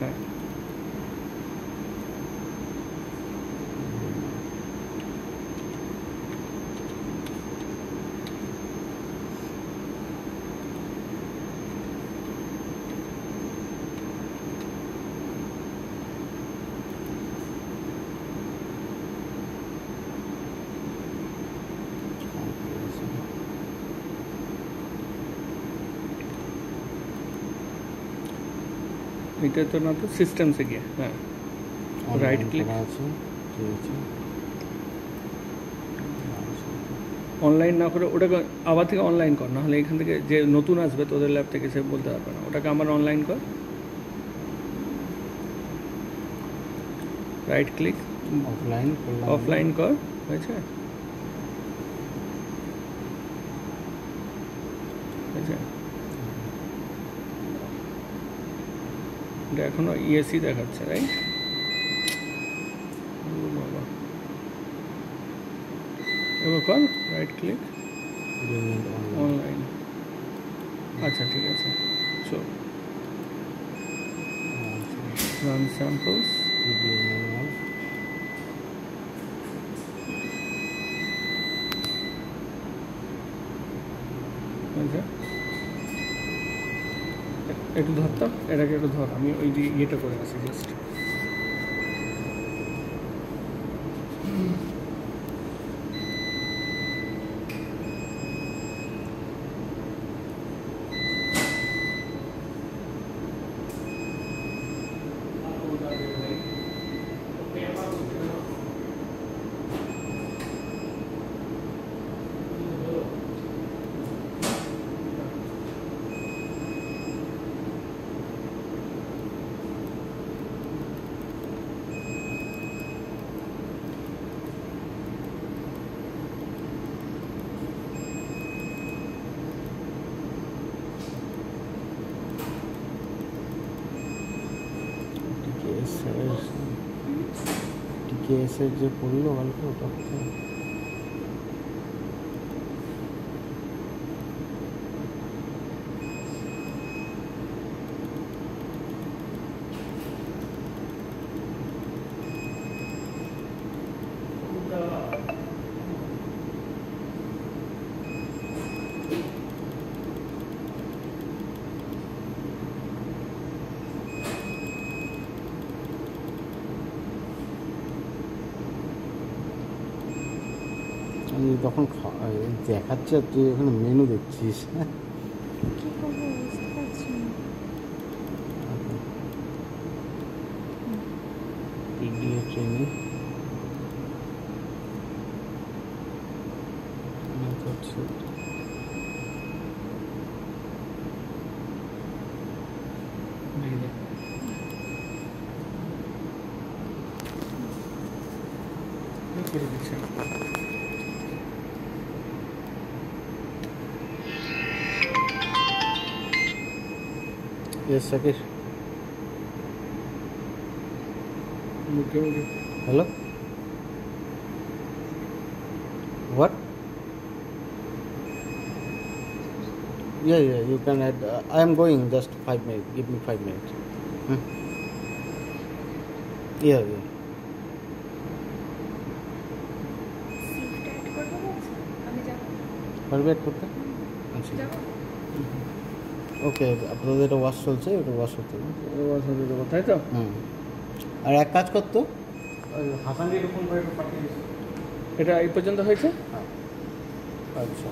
হ্যাঁ এটা তো না, তো সিস্টেমসে গিয়ে হ্যাঁ রাইট ক্লিক আছে, ঠিক আছে। অনলাইন না করে ওটাকে আবার থেকে অনলাইন কর, নাহলে এখান থেকে যে নতুন আসবে তোদের ল্যাব থেকে সে বলতে পারবে না। ওটাকে আমার অনলাইন কর, রাইট ক্লিক অফলাইন অফলাইন কর, হয়েছে? হয়েছে? এটা এখনো ইএসি দেখাচ্ছে, রাইট? বাবা, এবার কর রাইট ক্লিক অনলাইন। আচ্ছা ঠিক আছে, চল রান স্যাম্পলস। আচ্ছা একটু ধরতাম, এটাকে একটু ধর, আমি ওই ইয়েটা করে আসি জাস্ট। টিকেএসের যে পড়লো গল্প ওটা তখন দেখাচ্ছে, আর তুই ওখানে মেনু দেখছিস। হ্যাঁ কি করবো বুঝতে পারছি না। পিডিএ ট্রেনিং করে দিচ্ছি। Yes, Sakesh. Okay. Hello? What? Yeah, you can add. I am going just 5 minutes. Give me 5 minutes. Yeah. পারবে অ্যাড করতে? আচ্ছা ওকে, আপনাদের এটা ওয়াশ চলছে, এটা ওয়াশ হতে দেবো, তাই তো? আর এক কাজ করতো, হাসান দিয়ে ফোন করে পাঠিয়ে দিচ্ছি। এটা এই পর্যন্ত হয়েছে? আচ্ছা।